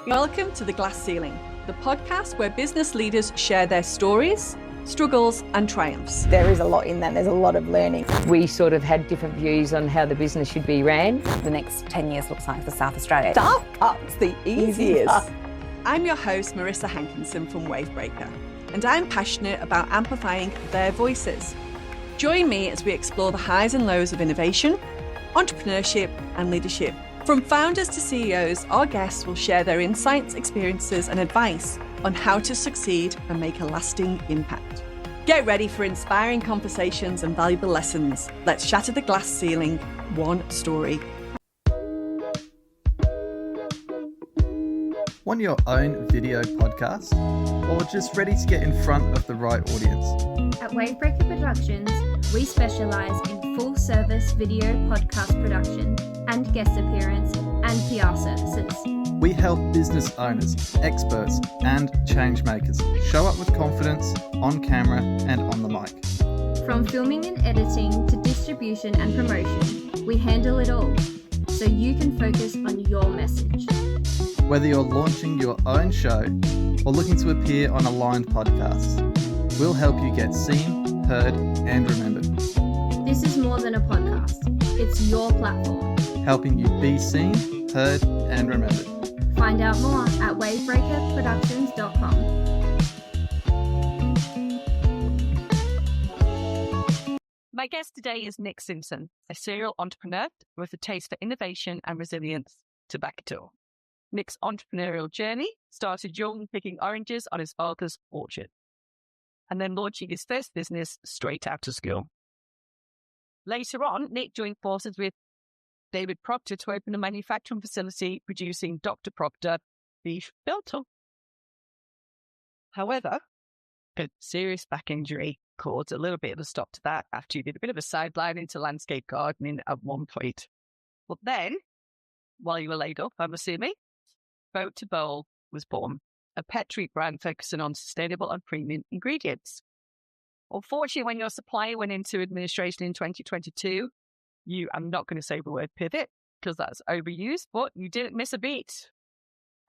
Welcome to The Glass Ceiling, the podcast where business leaders share their stories, struggles and triumphs. There is a lot in that. There's a lot of learning. We sort of had different views on how the business should be ran. The next 10 years looks like for South Australia. Startup's the easiest. I'm your host, Marissa Hankinson from Wavebreaker, and I'm passionate about amplifying their voices. Join me as we explore the highs and lows of innovation, entrepreneurship and leadership. From founders to CEOs, our guests will share their insights, experiences and advice on how to succeed and make a lasting impact. Get ready for inspiring conversations and valuable lessons. Let's shatter the glass ceiling, one story. Want your own video podcast? Or just ready to get in front of the right audience? At Wavebreaker Productions, we specialise in full-service video podcast production and guest appearance and PR services. We help business owners, experts, and change makers show up with confidence on camera and on the mic. From filming and editing to distribution and promotion, we handle it all, so you can focus on your message. Whether you're launching your own show or looking to appear on aligned podcasts, we'll help you get seen, heard, and remembered. This is more than a podcast. It's your platform. Helping you be seen, heard, and remembered. Find out more at wavebreakerproductions.com. My guest today is Nick Simpson, a serial entrepreneur with a taste for innovation and resilience to back it all. Nick's entrepreneurial journey started young, picking oranges on his father's orchard, and then launching his first business straight out of school. Later on, Nick joined forces with David Proctor to open a manufacturing facility producing Dr. Proctor beef biltong. However, a serious back injury caused a little bit of a stop to that after you did a bit of a sideline into landscape gardening at one point. But then, while you were laid up, I'm assuming, Boat to Bowl was born, a pet treat brand focusing on sustainable and premium ingredients. Unfortunately, when your supplier went into administration in 2022, I'm not going to say the word pivot because that's overused, but you didn't miss a beat.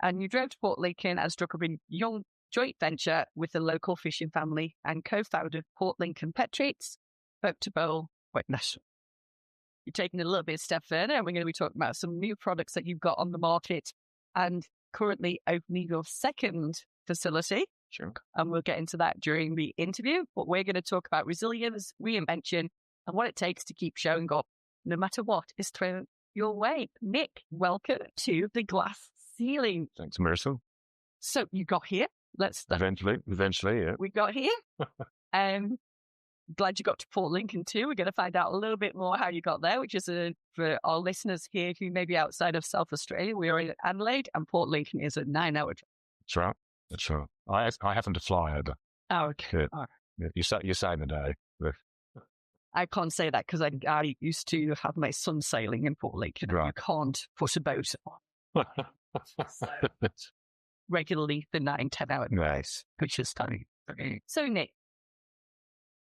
And you drove to Port Lincoln and struck up a young joint venture with the local fishing family and co-founded Port Lincoln Pet Treats, Boat to Bowl, Wetness. You're taking it a little bit step further, and we're going to be talking about some new products that you've got on the market and currently opening your second facility. Sure. And we'll get into that during the interview. But we're going to talk about resilience, reinvention, and what it takes to keep showing up no matter what is thrown your way. Nick, welcome to The Glass Ceiling. Thanks, Marissa. So you got here. Eventually, yeah. We got here. Glad you got to Port Lincoln too. We're going to find out a little bit more how you got there, which is for our listeners here who may be outside of South Australia. We are in Adelaide and Port Lincoln is a 9-hour drive. That's right. I happen to fly over. Oh, okay. Yeah. Right. Yeah, you say the day. But... I can't say that because I used to have my son sailing in Port Lincoln. Right. You can't put a boat on. So, regularly the 9-10 hour Nice. which is stunning. So Nick,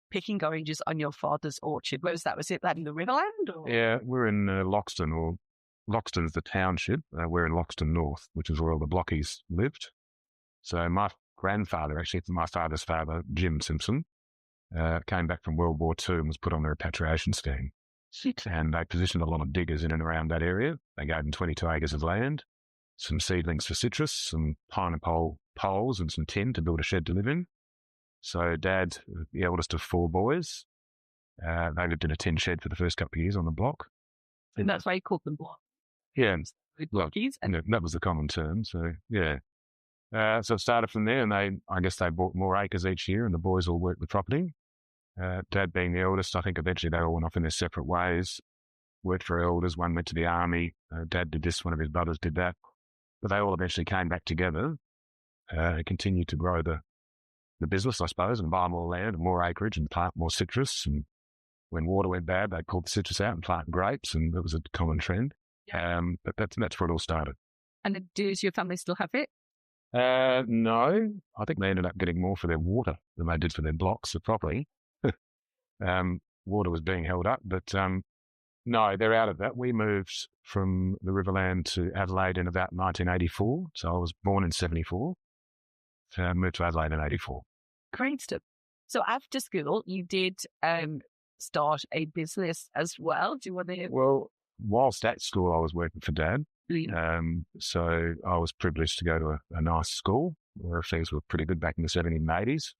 picking oranges on your father's orchard, where was that? Was it that in the Riverland? Or? Yeah, we're in Loxton, or Loxton's the township. We're in Loxton North, which is where all the Blockies lived. So my grandfather, actually my father's father, Jim Simpson, came back from World War II and was put on the repatriation scheme. And they positioned a lot of diggers in and around that area. They gave them 22 acres of land, some seedlings for citrus, some pineapple poles and some tin to build a shed to live in. So Dad, the eldest of 4 boys, they lived in a tin shed for the first couple of years on the block. And that's why you called them block. Yeah. Blockies. And that was the common term. So, yeah. So it started from there, and I guess they bought more acres each year, and the boys all worked the property. Dad being the eldest, I think eventually they all went off in their separate ways, worked for elders. One went to the army. Dad did this, one of his brothers did that. But they all eventually came back together and continued to grow the business, I suppose, and buy more land and more acreage and plant more citrus. And when water went bad, they pulled the citrus out and planted grapes, and that was a common trend. But that's where it all started. And does your family still have it? No, I think they ended up getting more for their water than they did for their blocks of property. Water was being held up, but No, they're out of that. We moved from the Riverland to Adelaide in about 1984. So I was born in 74. So I moved to Adelaide in 84. Great stuff. So after school, you did start a business as well. Do you want to? Well, whilst at school, I was working for Dad. Yeah. So I was privileged to go to a nice school where things were pretty good back in the 70s and 80s.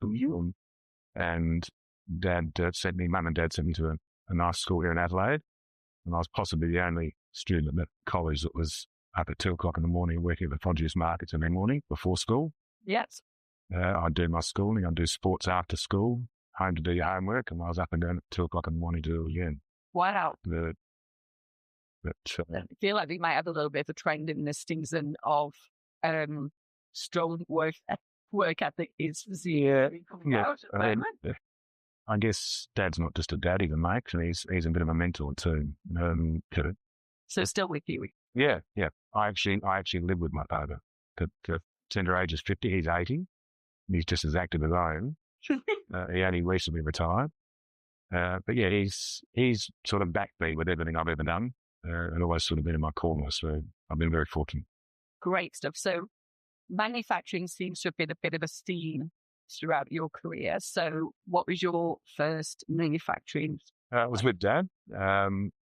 And Mum and Dad sent me to a nice school here in Adelaide. And I was possibly the only student at college that was up at 2 o'clock in the morning working at the produce markets in the morning before school. Yes. I'd do my schooling, I'd do sports after school, home to do your homework, and I was up and down at 2 o'clock in the morning to do it again. Wow. I feel like we might have a little bit of a trend in this season of strong work ethic is coming out at the moment. I guess Dad's not just a dad, he's a mate, and he's a bit of a mentor too. So still with you? Yeah. I actually live with my father. The tender age is 50, he's 80. He's just as active as I am. He only recently retired. But yeah, he's sort of backed me with everything I've ever done, and always sort of been in my corner. So I've been very fortunate. Great stuff. So manufacturing seems to have been a bit of a theme throughout your career. So what was your first manufacturing? It was with Dad.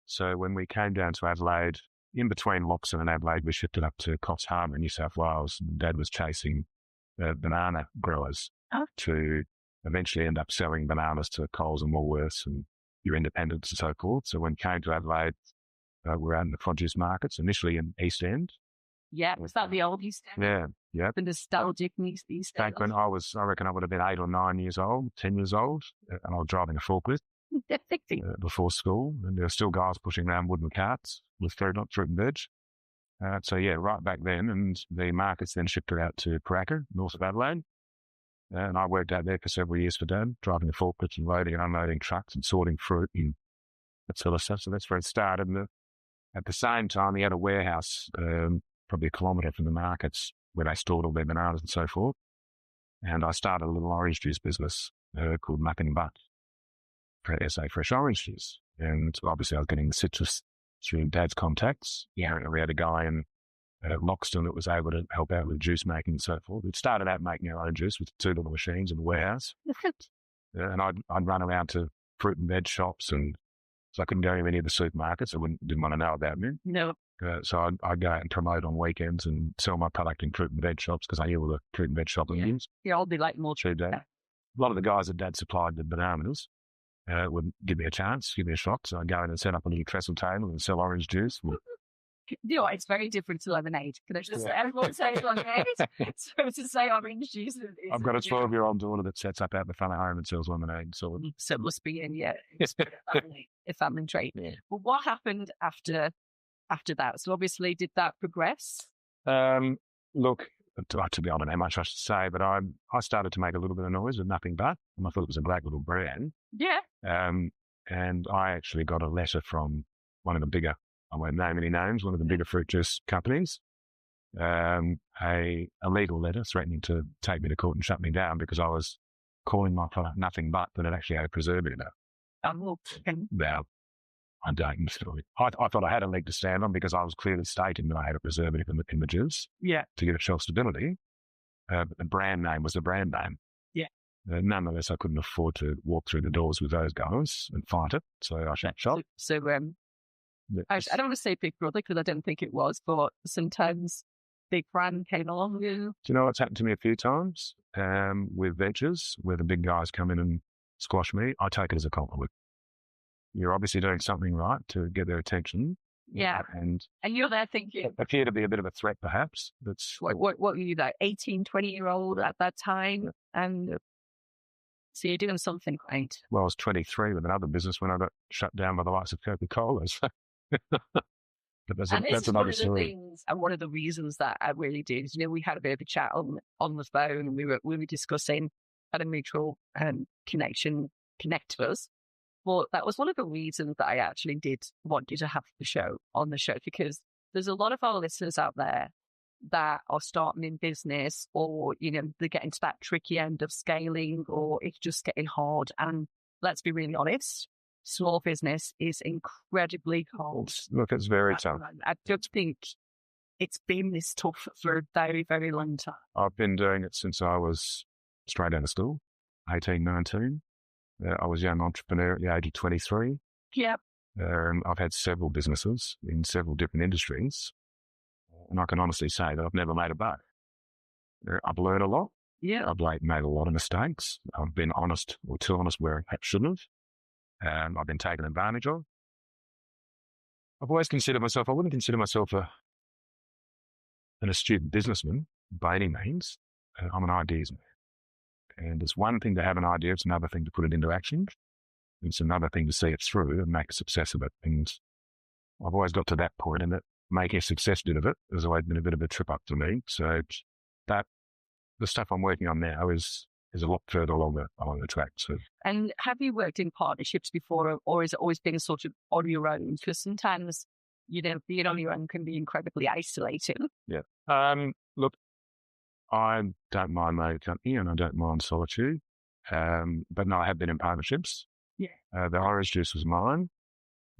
So when we came down to Adelaide, in between Loxton and Adelaide, we shifted up to Coffs Harbour in New South Wales. Dad was chasing banana growers to eventually end up selling bananas to Coles and Woolworths and your independents and so forth. So when we came to Adelaide, we were out in the produce markets, initially in East End. Yeah, was that the old East End? Yeah. The nostalgic East End. Back when I reckon I would have been 8 or 9 years old, 10 years old, and I was driving a forklift before school, and there were still guys pushing around wooden carts with fruit and veg. So yeah, right back then, and the markets then shifted out to Paraka, north of Adelaide. And I worked out there for several years for Dad, driving a forklift and loading and unloading trucks and sorting fruit and that sort of stuff. So that's where it started. And at the same time, he had a warehouse probably a kilometre from the markets where they stored all their bananas and so forth. And I started a little orange juice business called Muck and Butt for SA Fresh Orange Juice. And obviously I was getting the citrus through Dad's contacts. Yeah, we had a guy in Loxton that was able to help out with juice making and so forth. We started out making our own juice with 2 little machines in the warehouse. And I'd run around to fruit and veg shops, and so I couldn't go to any of the supermarkets. Didn't want to know about me. No. So I'd go out and promote on weekends and sell my product in fruit and veg shops because I knew all the fruit and veg shop owners. Yeah, I'll be like more true, Dad. A lot of the guys that Dad supplied the bananas would give me a chance, give me a shot. So I'd go in and set up a little trestle table and sell orange juice. You know, it's very different to lemonade. Can I just say, everyone says lemonade? So to say orange juice is I've got a 12-year-old daughter that sets up out the front of home and sells lemonade. So it must be a family trait. Yeah. Well, what happened after that? So obviously, did that progress? Look, to be honest, I don't know much I should say, but I started to make a little bit of noise with Nothing But, and I thought it was a great little brand. Yeah. And I actually got a letter from one of the bigger, I won't name any names, one of the bigger fruit juice companies, a legal letter threatening to take me to court and shut me down because I was calling my product Nothing But, but it actually had a preservative in it. Now, I don't. I thought I had a leg to stand on because I was clearly stating that I had a preservative in the juice to give it shelf stability. But the brand name was the brand name. Yeah. Nonetheless, I couldn't afford to walk through the doors with those guys and fight it, so I shut shop. I don't want to say Big Brother because I don't think it was, but sometimes Big Brand came along. Do you know what's happened to me a few times with ventures where the big guys come in and squash me? I take it as a compliment. You're obviously doing something right to get their attention. Yeah. And you're there thinking. Appear to be a bit of a threat, perhaps. That's what were you, like 18, 20-year-old at that time? And so you're doing something right. Well, I was 23 with another business when I got shut down by the likes of Coca-Cola. So. But that's another story. And one of the reasons that I really did, we had a bit of a chat on the phone, and we were discussing a mutual connection connect to us. But that was one of the reasons that I actually did want you to have the show on the show, because there's a lot of our listeners out there that are starting in business, or, they're getting to that tricky end of scaling, or it's just getting hard. And let's be really honest, small business is incredibly hard. Look, it's very tough. I just think it's been this tough for a very, very long time. I've been doing it since I was straight out of school, 18, 19. I was a young entrepreneur at the age of 23. Yep. I've had several businesses in several different industries, and I can honestly say that I've never made a buck. I've learned a lot. Yeah. I've made a lot of mistakes. I've been honest or too honest where I shouldn't have. I've been taken advantage of. I've always considered myself, I wouldn't consider myself an astute businessman by any means. I'm an ideas man. And it's one thing to have an idea, it's another thing to put it into action. It's another thing to see it through and make a success of it. And I've always got to that point, and that making a success of it has always been a bit of a trip up to me. So that the stuff I'm working on now is a lot further along the track. So. And have you worked in partnerships before, or has it always been sort of on your own? Because sometimes, being on your own can be incredibly isolating. Yeah. Look, I don't mind my company and I don't mind solitude. But no, I have been in partnerships. Yeah. The orange juice was mine.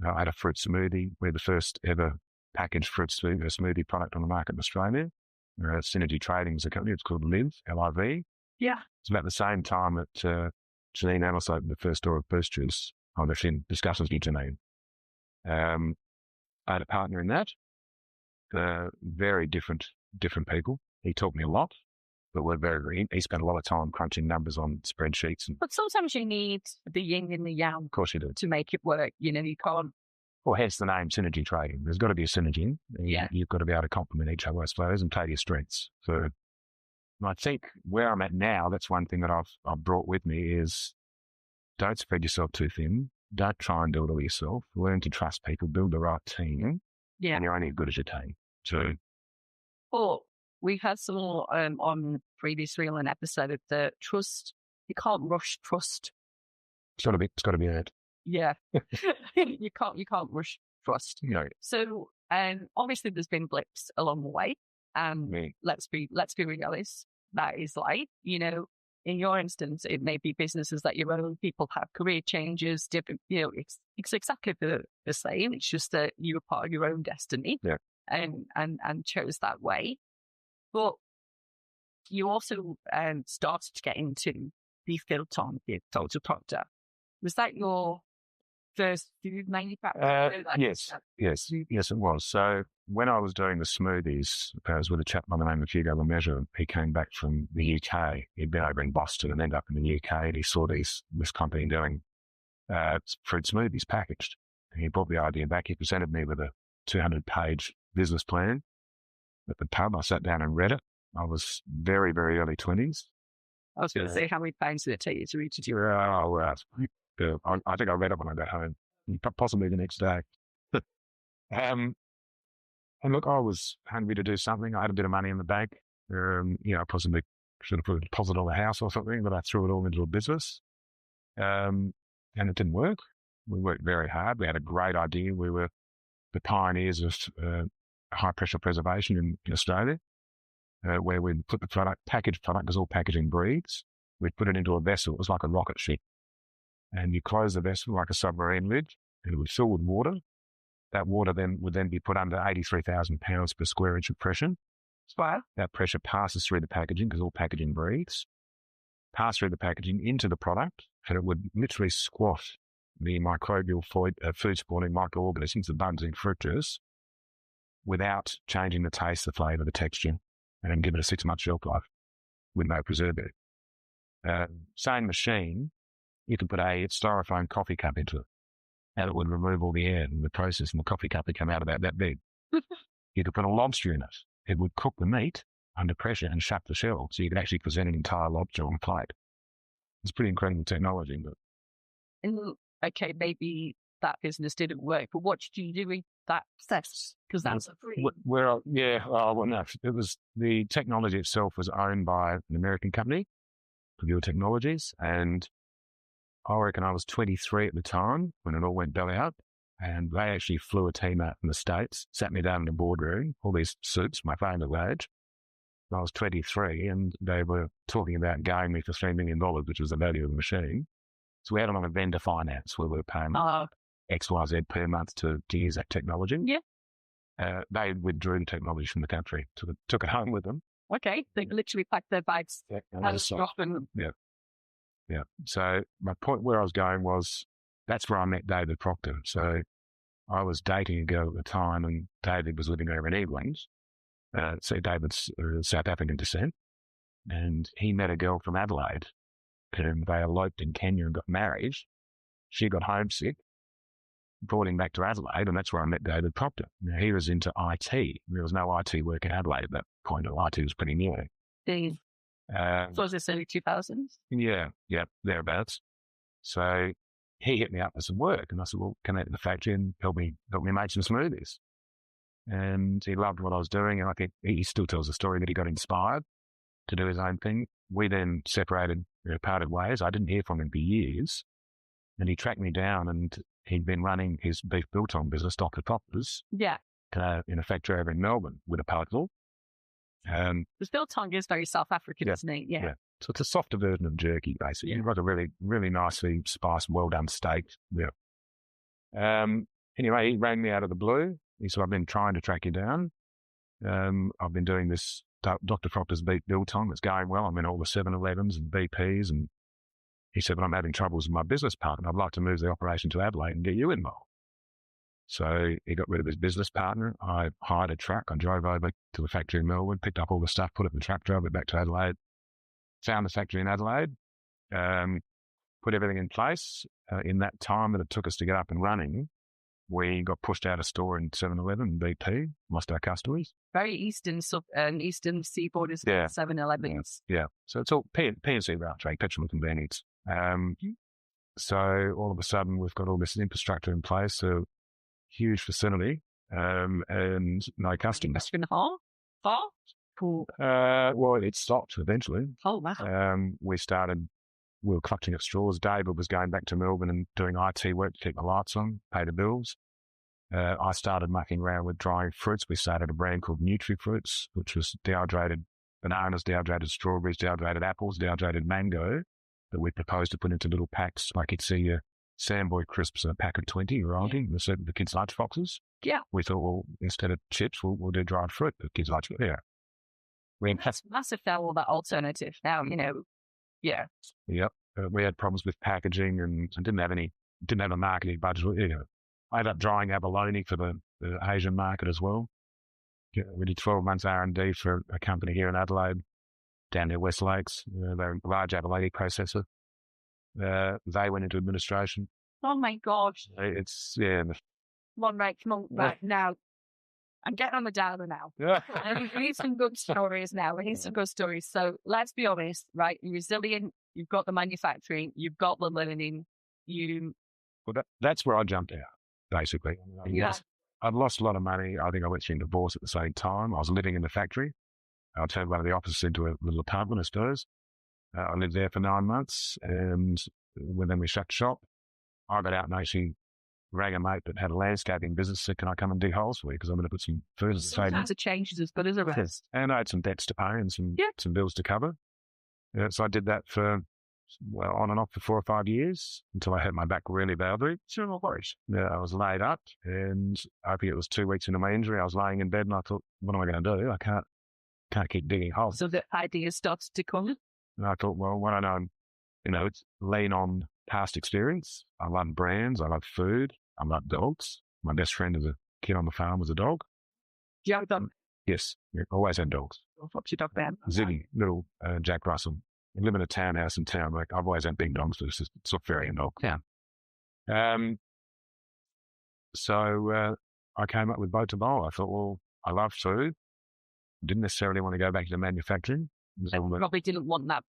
I had a fruit smoothie. We're the first ever packaged fruit smoothie product on the market in Australia. Synergy Trading is a company. It's called LIV, L-I-V. Yeah. It's about the same time that Janine Ellis opened the first store of Boost Juice. I was in discussions with Janine. I had a partner in that. Very different people. He taught me a lot, but we're very. He spent a lot of time crunching numbers on spreadsheets. But sometimes you need the yin and the yang. Of course you do. To make it work. You can't. Well, hence the name Synergy Trading. There's got to be a synergy. Yeah. You've got to be able to complement each other, I suppose, and play to your strengths. So, and I think where I'm at now, that's one thing that I've brought with me is don't spread yourself too thin. Don't try and do it all yourself. Learn to trust people, build the right team. Yeah. And you're only as good as your team. So. Well, we've had some more on previous reel and episode of the trust. You can't rush trust. It's got to be earned. Yeah. you can't rush trust. No. So, obviously there's been blips along the way. Let's be realistic. That is life. In your instance, it may be businesses that you own. People have career changes, different, it's exactly the same. It's just that you were part of your own destiny. Yeah. And chose that way. But you also started to get into the filter proctor. Was that your first food manufacturer? Yes, it was. So when I was doing the smoothies, I was with a chap by the name of Hugo Lemessurier. He came back from the UK. He'd been over in Boston and ended up in the UK, and he saw this company doing fruit smoothies packaged. And he brought the idea back. He presented me with a 200-page business plan at the pub. I sat down and read it. I was very, very early 20s. I was going to say, how many pounds did it take you to read it? I think I read it when I got home, possibly the next day. And look, I was hungry to do something. I had a bit of money in the bank. I possibly should have put a deposit on the house or something, but I threw it all into a business. And it didn't work. We worked very hard. We had a great idea. We were the pioneers of high pressure preservation in Australia, where we'd put the packaged product, because all packaging breathes. We'd put it into a vessel. It was like a rocket ship. And you close the vessel like a submarine lid, and it would fill with water. That water would then be put under 83,000 pounds per square inch of pressure. Wow. That pressure passes through the packaging, because all packaging breathes, pass through the packaging into the product, and it would literally squat the microbial food-supporting microorganisms, the bugs in fruit juice, without changing the taste, the flavour, the texture, and then give it a 6-month shelf life with no preservative. Same machine, you could put a styrofoam coffee cup into it, and it would remove all the air in the process, and the coffee cup would come out about that big. You could put a lobster in it. It would cook the meat under pressure and shut the shell, so you could actually present an entire lobster on a plate. It's pretty incredible technology. But okay, maybe that business didn't work, but what did you do with that success? Because that's a free. No. It was, the technology itself was owned by an American company, Purdue Technologies, and I reckon I was 23 at the time when it all went belly up, and they actually flew a team out from the States, sat me down in the boardroom, all these suits, my favourite age. I was 23, and they were talking about going me for $3 million, which was the value of the machine. So we had it on a vendor finance where we were paying XYZ per month to use that technology. Yeah. They withdrew the technology from the country, took it home with them. Okay. They literally packed their bags. Yeah. So my point where I was going was that's where I met David Proctor. So I was dating a girl at the time, and David was living over in England. So David's South African descent, and he met a girl from Adelaide, and they eloped in Kenya and got married. She got homesick, brought him back to Adelaide, and that's where I met David Proctor. Now, he was into IT. There was no IT work in Adelaide at that point. IT was pretty new. So was this early 2000s? Yeah, thereabouts. So he hit me up for some work, and I said, well, come out to the factory and help me make some smoothies. And he loved what I was doing, and I think he still tells the story that he got inspired to do his own thing. We then separated, parted ways. I didn't hear from him for years, and he tracked me down, and he'd been running his beef biltong business, Dr. Proctor's, in a factory over in Melbourne with a parcel. The biltong is very South African, isn't it? Yeah. So it's a softer version of jerky, basically. You've got a really, really nicely spiced, well-done steak. Yeah. Anyway, he rang me out of the blue. He said, I've been trying to track you down. I've been doing this Dr. Proctor's beef biltong. It's going well. I'm in all the 7-Elevens and BPs. And he said, but I'm having troubles with my business partner. I'd like to move the operation to Adelaide and get you involved. So he got rid of his business partner. I hired a truck. I drove over to the factory in Melbourne, picked up all the stuff, put it in the truck, drove it back to Adelaide, found the factory in Adelaide, put everything in place. In that time that it took us to get up and running, we got pushed out of store in 7-Eleven and BP, lost our customers. Very eastern seaboard is 7-Elevens. Yeah. So it's all P&C rail trade, petrol and convenience. So all of a sudden we've got all this infrastructure in place, so huge facility, and no customers. Cool. Well, it stopped eventually. Oh, wow. We were clutching at straws. David was going back to Melbourne and doing IT work to keep the lights on, pay the bills. I started mucking around with drying fruits. We started a brand called Nutri-Fruits, which was dehydrated bananas, dehydrated strawberries, dehydrated apples, dehydrated mango, that we proposed to put into little packs. Like you'd see your Sandboy crisps in a pack of 20 variety, the kids' lunch boxes. Yeah. We thought, well, instead of chips, we'll do dried fruit, the kids' lunch. Yeah. That's massive all that alternative now, Yeah. Yep. We had problems with packaging and didn't have a marketing budget. I ended up drying abalone for the Asian market as well. We did 12 months R&D for a company here in Adelaide, down near West Lakes. They're a large abalone processor. They went into administration. Oh my gosh. It's, Come on, right now. I'm getting on the downer now. We need some good stories now. So let's be honest, right? You're resilient. You've got the manufacturing. You've got the learning. Well, that's where I jumped out, basically. I'd lost a lot of money. I think I went through a divorce at the same time. I was living in the factory. I turned one of the offices into a little apartment, I suppose. I lived there for 9 months, and then we shut shop. I got out and actually rang a mate that had a landscaping business. Said, can I come and dig holes for you? Because I'm going to put some food on the table. Sometimes a change is as good as a rest. And I had some debts to pay and some bills to cover. So I did that for, on and off for 4 or 5 years until I hurt my back really badly. Sure, no worries. I was laid up, and I think it was 2 weeks into my injury. I was laying in bed and I thought, what am I going to do? I can't keep digging holes. So the idea starts to come. And I thought, well, why don't I, it's lean on past experience. I love brands. I love food. I love dogs. My best friend as a kid on the farm was a dog. Do you have them? Yes. Always had dogs. What's your dog then? Ziggy, little Jack Russell. I live in a townhouse in town. I've always had big dogs, but it's a ferry dog. Yeah. So I came up with Boat to Bowl. I thought, well, I love food. Didn't necessarily want to go back to manufacturing. I probably didn't want that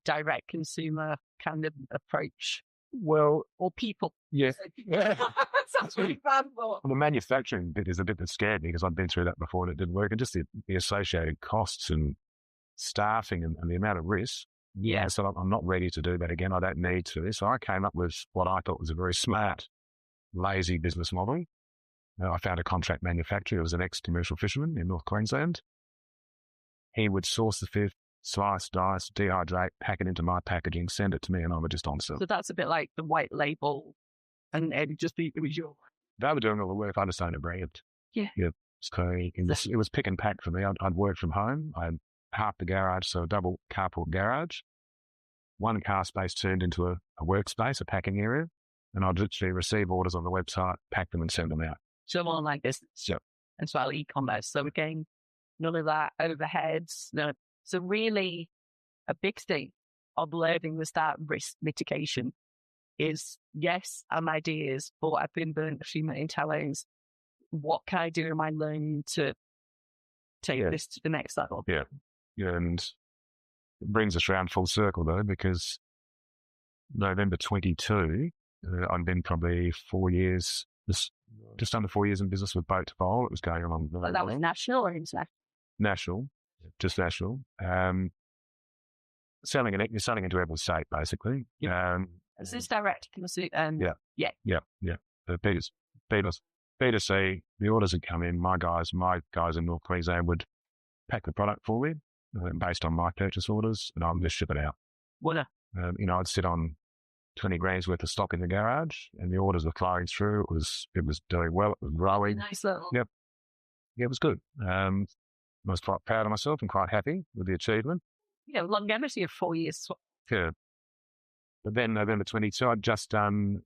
direct consumer kind of approach. Well, or people. Yeah. That's really bad. Well, the manufacturing bit is a bit that scared me because I've been through that before and it didn't work. And just the associated costs and staffing and the amount of risk. Yeah. So I'm not ready to do that again. I don't need to. So I came up with what I thought was a very smart, lazy business model. I found a contract manufacturer. It was an ex-commercial fisherman in North Queensland. He would source the fish, slice, dice, dehydrate, pack it into my packaging, send it to me, and I would just on-sell. So that's a bit like the white label, and it was your. They were doing all the work. I just owned a brand. Yeah. So it was pick and pack for me. I'd work from home. I had half the garage, so a double carport garage. One car space turned into a workspace, a packing area, and I'd literally receive orders on the website, pack them, and send them out. So more like this. Yep. And so e-commerce. So again, none of that overheads. No. So really, a big thing of learning was that risk mitigation. Is yes, I'm ideas, but I've been burnt a few million times. What can I do? Am I learning to take this to the next level? Yeah. And it brings us around full circle though, because November 22, I'd been probably 4 years, just under 4 years in business with Boat to Bowl. It was going on. So that was national or international? National, just national. Selling into every state basically. Yeah. Is this direct to consumer? Yeah. The B2C, the orders would come in. My guys in North Queensland would pack the product for me based on my purchase orders, and I'd just ship it out. What? I'd sit on 20 grand's worth of stock in the garage, and the orders were flowing through. It was doing well. It was growing. Nice little. Yep. Yeah, it was good. I was quite proud of myself and quite happy with the achievement. Longevity of 4 years. Yeah. But then November 22, I'd just done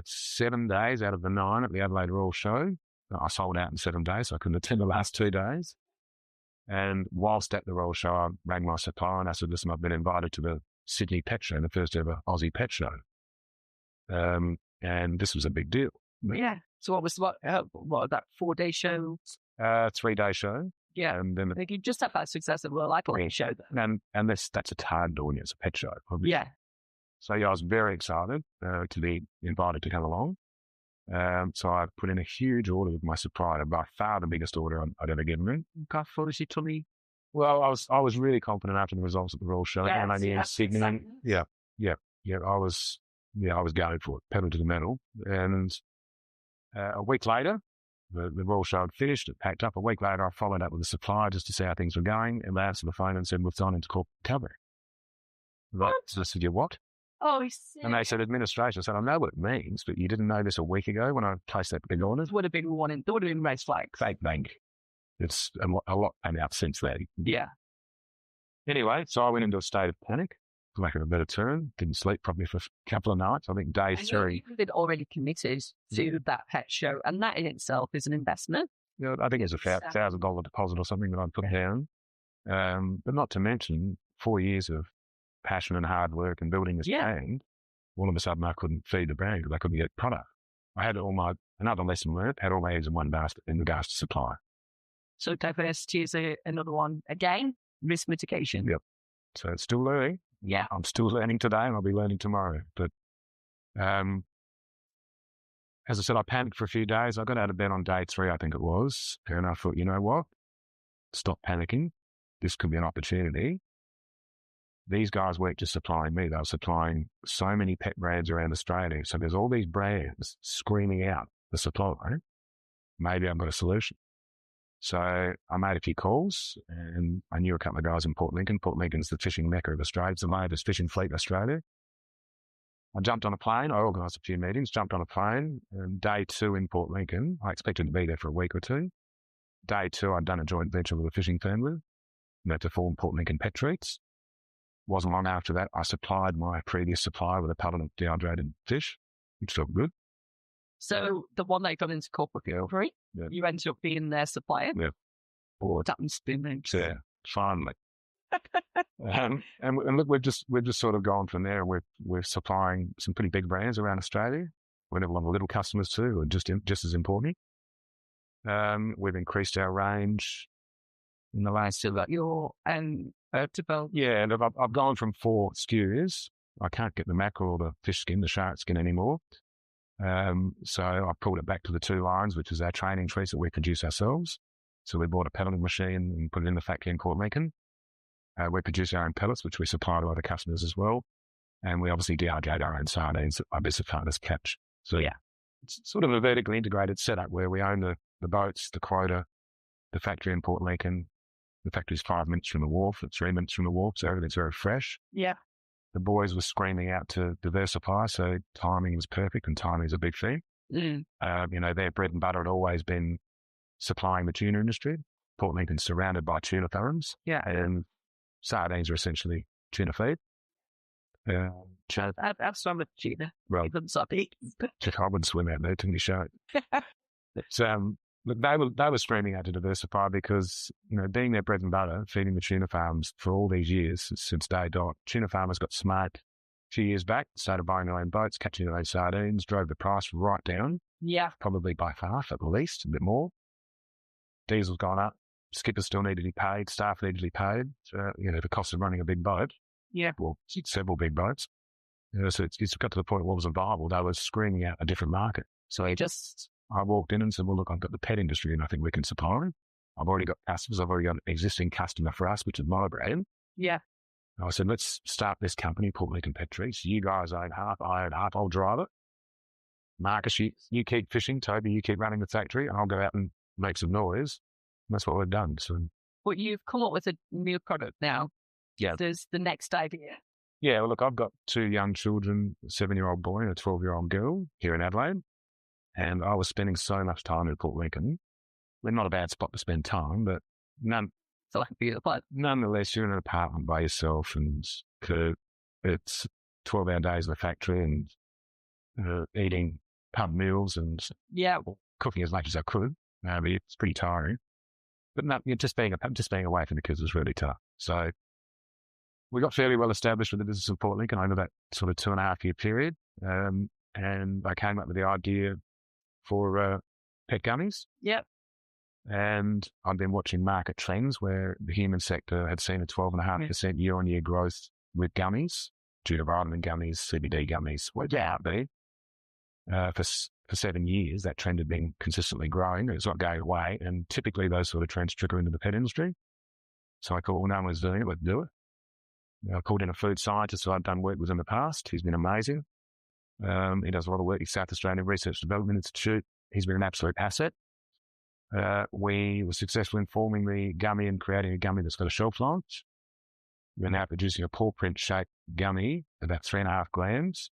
7 days out of the 9 at the Adelaide Royal Show. I sold out in 7 days, so I couldn't attend the last 2 days. And whilst at the Royal Show, I rang my supplier and I said, listen, I've been invited to the Sydney Pet Show, the first ever Aussie pet show. And this was a big deal. Yeah. So what was that 4-day show? 3-day show. Yeah. And then you just have that success of I can show them. And that's a hard doing. It's a pet show. Obviously. Yeah. So I was very excited to be invited to come along. So I put in a huge order with my supplier, by far the biggest order I'd ever given him. God, what did she tell me? Well, I was really confident after the results at the Royal Show and I in Sydney. I was going for it, pedal to the metal. And a week later, the Royal Show had finished, it packed up. A week later, I followed up with the supplier just to see how things were going, and they answered the phone and said, we've gone into corporate recovery. So I said, you what? Oh, and they said administration. I said, I know what it means, but you didn't know this a week ago when I placed that big order. There would have been raised flags. Fake bank. It's a lot came out since then. Yeah. Anyway, so I went into a state of panic, for lack of a better term. Didn't sleep probably for a couple of nights. I think day 3. You'd already committed to that pet show, and that in itself is an investment. I think it's a $1,000 deposit or something that I put down. But not to mention 4 years of passion and hard work and building this brand. All of a sudden I couldn't feed the brand because I couldn't get product. I had another lesson learned, had all my eggs in one basket in regards to supply. So diversity is another one. Again, risk mitigation. Yep. So it's still learning. Yeah. I'm still learning today and I'll be learning tomorrow. But as I said, I panicked for a few days. I got out of bed on day 3, I think it was. And I thought, you know what? Stop panicking. This could be an opportunity. These guys weren't just supplying me. They were supplying so many pet brands around Australia. So there's all these brands screaming out the supplier. Maybe I've got a solution. So I made a few calls and I knew a couple of guys in Port Lincoln. Port Lincoln's the fishing mecca of Australia. It's the largest fishing fleet in Australia. I jumped on a plane. I organised a few meetings, jumped on a plane. And day 2 in Port Lincoln, I expected to be there for a week or 2. Day 2, I'd done a joint venture with a fishing family to form Port Lincoln Pet Treats. Wasn't long after that, I supplied my previous supplier with a pallet of dehydrated fish, which felt good. So the one that got into corporate recovery, you ended up being their supplier? Yeah. Bored. That must be nice. Yeah, finally. And look, we've just sort of gone from there. We're supplying some pretty big brands around Australia. We have a lot of little customers too, who are just as important. We've increased our range in the last Yeah, and I've gone from 4 SKUs. I can't get the mackerel or the fish skin, the shark skin anymore. So I pulled it back to the 2 lines, which is our training treats that we produce ourselves. So we bought a pelleting machine and put it in the factory in Port Lincoln. We produce our own pellets, which we supply to other customers as well. And we obviously dehydrate our own sardines that our business partners catch. So yeah, it's sort of a vertically integrated setup where we own the boats, the quota, the factory in Port Lincoln, The factory's 5 minutes from the wharf, it's 3 minutes from the wharf, so everything's very fresh. Yeah. The boys were screaming out to diversify, so timing was perfect, and timing is a big thing. Their bread and butter had always been supplying the tuna industry. Port Lincoln's surrounded by tuna farms. Yeah. And sardines are essentially tuna feed. I've swum with tuna. Well, Even soppy. I wouldn't swim out there, didn't you show it? Look, they were screaming out to diversify because, being their bread and butter, feeding the tuna farms for all these years since day dot, tuna farmers got smart a few years back, started buying their own boats, catching their own sardines, drove the price right down. Yeah. Probably by half at least, a bit more. Diesel's gone up. Skippers still need to be paid. Staff need to be paid. The cost of running a big boat. Yeah. Well, several big boats. So it's got to the point where it wasn't viable. They were screaming out a different market. So I walked in and said, well, look, I've got the pet industry and I think we can supply them. I've already got customers. I've already got an existing customer for us, which is my brand. Yeah. And I said, let's start this company, Port Lincoln Pet Treats. You guys own half, I own half. I'll drive it. Marcus, you keep fishing. Toby, you keep running the factory, and I'll go out and make some noise. And that's what we've done. So, but you've come up with a new product now. Yeah. There's the next idea. Yeah, well, look, I've got 2 young children, a 7-year-old boy and a 12-year-old girl here in Adelaide. And I was spending so much time at Port Lincoln. We're not a bad spot to spend time, but nonetheless, you're in an apartment by yourself, and it's 12-hour days in the factory and eating pub meals and cooking as much as I could. It's pretty tiring. But no, just being away from the kids was really tough. So we got fairly well established with the business of Port Lincoln over that sort of 2.5-year period. And I came up with the idea for pet gummies. Yep. And I've been watching market trends where the human sector had seen a 12.5% year-on-year growth with gummies, due to vitamin gummies, CBD gummies, whatever it be. For 7 years, that trend had been consistently growing. It's not going away. And typically those sort of trends trickle into the pet industry. So I thought, well, no one's doing it, let's do it. I called in a food scientist who I'd done work with in the past. He's been amazing. He does a lot of work at South Australian Research Development Institute. He's been an absolute asset. We were successful in forming the gummy and creating a gummy that's got a shelf life. We're now producing a paw print shaped gummy, about 3.5 grams.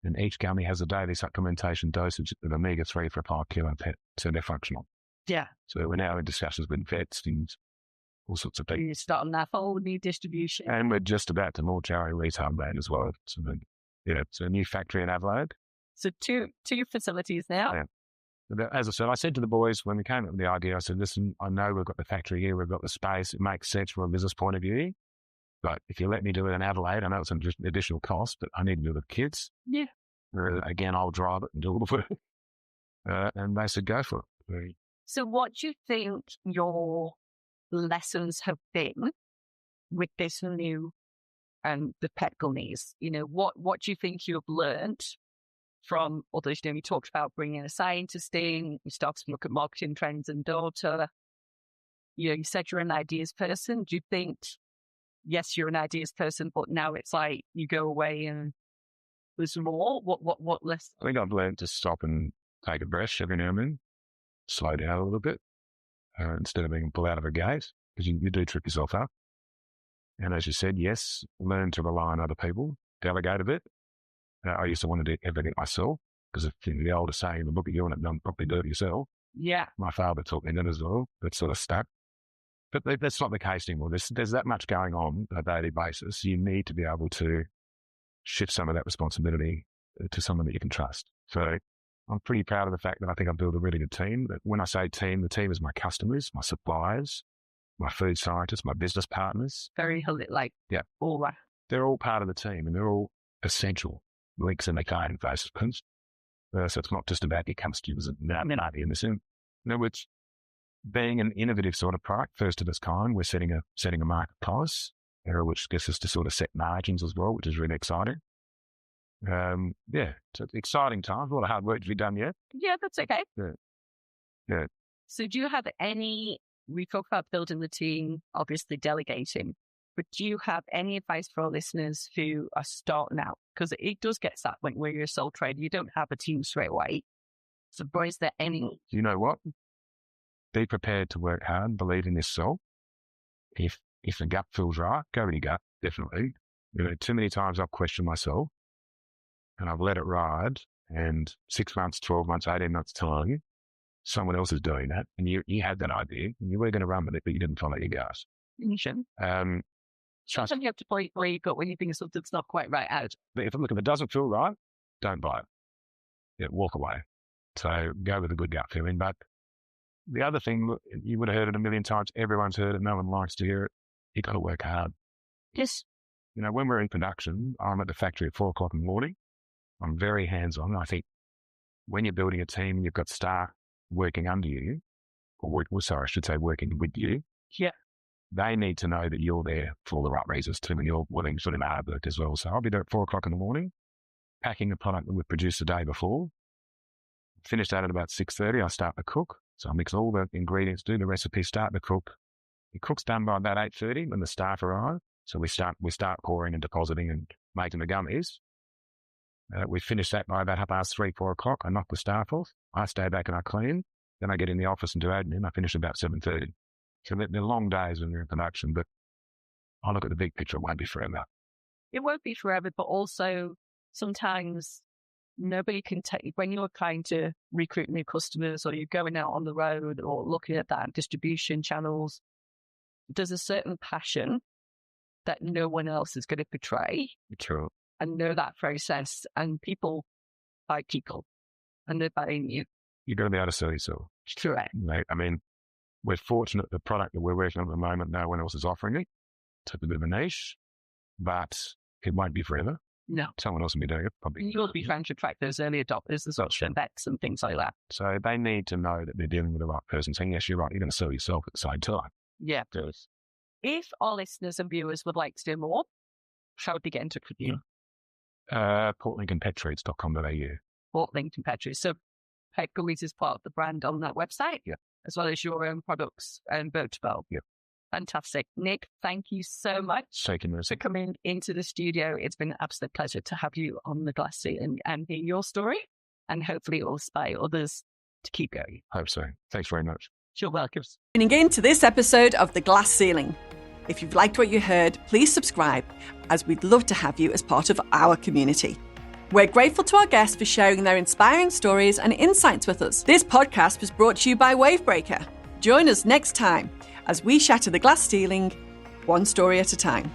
And each gummy has a daily supplementation dosage of omega-3 for a 5 kilo pet. So they're functional. Yeah. So we're now in discussions with vets and all sorts of things. You're starting that whole new distribution. And we're just about to launch our retail brand as well. So, it's a new factory in Adelaide. So two facilities now. Yeah. As I said to the boys when we came up with the idea, I said, listen, I know we've got the factory here, we've got the space, it makes sense from a business point of view. But if you let me do it in Adelaide, I know it's an additional cost, but I need to do it with kids. Yeah. Again, I'll drive it and do all the work. And they said, go for it. So what do you think your lessons have been with this new the pet gummies? What do you think you've learned from others? You talked about bringing a scientist in, you started to look at marketing trends and data. You said you're an ideas person. Do you think, yes, you're an ideas person, but now it's like you go away and there's more? What less? I think I've learned to stop and take a breath every now and then, slow down a little bit, instead of being pulled out of a gate, because you do trip yourself up. And as you said, yes, learn to rely on other people, delegate a bit. I used to want to do everything myself, because of the older saying, look at you and don't properly do it yourself. Yeah. My father taught me that as well. That sort of stuck. But that's not the case anymore. There's that much going on a daily basis. You need to be able to shift some of that responsibility to someone that you can trust. So I'm pretty proud of the fact that I think I've built a really good team. But when I say team, the team is my customers, my suppliers, my food scientists, my business partners. Very all that. They're all part of the team and they're all essential links in the chain, basically. So it's not just about your customers and in this. In other words, being an innovative sort of product, first of its kind, we're setting a market price, which gets us to sort of set margins as well, which is really exciting. It's an exciting time. A lot of hard work to be done yet. Yeah, that's okay. Yeah. So do you have we talk about building the team, obviously delegating, but do you have any advice for our listeners who are starting out? Because it does get to that point where you're a sole trader, you don't have a team straight away. So is there any? You know what? Be prepared to work hard, believe in yourself, if the gut feels right, go with your gut, definitely. Too many times I've questioned myself and I've let it ride, and 6 months, 12 months, 18 months time, someone else is doing that, and you had that idea, and you were going to run with it, but you didn't follow your gut. You shouldn't. Sometimes you have to point where you got when you think something's not quite right out. But if it doesn't feel right, don't buy it. Yeah, walk away. So go with a good gut feeling. But the other thing, look, you would have heard it a million times. Everyone's heard it. No one likes to hear it. You got to work hard. Yes. When we're in production, I'm at the factory at 4 o'clock in the morning. I'm very hands-on. I think when you're building a team, you've got staff working under you, I should say working with you. Yeah. They need to know that you're there for all the right reasons too, and you're willing to sort of hard work as well. So I'll be there at 4 o'clock in the morning, packing the product that we've produced the day before. Finish that at about 6:30. I start to cook. So I mix all the ingredients, do the recipe, start to cook. The cook's done by about 8:30 when the staff arrive. So we start pouring and depositing and making the gummies. We finish that by about 3:30, 4 o'clock. I knock the staff off. I stay back and I clean. Then I get in the office and do admin. I finish about 7:30. So they're long days when you're in production, but I look at the big picture. It won't be forever. It won't be forever, but also sometimes nobody can take, when you're trying to recruit new customers or you're going out on the road or looking at that distribution channels, there's a certain passion that no one else is going to portray. True. And know that process, and people buy people, and they're buying you. You've got to be able to sell yourself. Correct. I mean, we're fortunate the product that we're working on at the moment, no one else is offering it. It's a bit of a niche, but it won't be forever. No. Someone else will be doing it, probably. You'll be trying to attract those early adopters, the social vets and things like that. So they need to know that they're dealing with the right person, saying, yes, you're right, you're going to sell yourself at the same time. Yeah. If our listeners and viewers would like to do more, how would they get in touch with you? PortLincolnPetTreats.com.au. Port Lincoln Pet Treats. So Pet Gummies is part of the brand on that website, as well as your own products and Boatbell. Yeah. Fantastic. Nick, thank you so much for coming into the studio. It's been an absolute pleasure to have you on the glass ceiling and hear your story, and hopefully it will inspire others to keep going. Hope so. Thanks very much. You're welcome. Tuning in to this episode of The Glass Ceiling. If you've liked what you heard, please subscribe, as we'd love to have you as part of our community. We're grateful to our guests for sharing their inspiring stories and insights with us. This podcast was brought to you by Wavebreaker. Join us next time as we shatter the glass ceiling, one story at a time.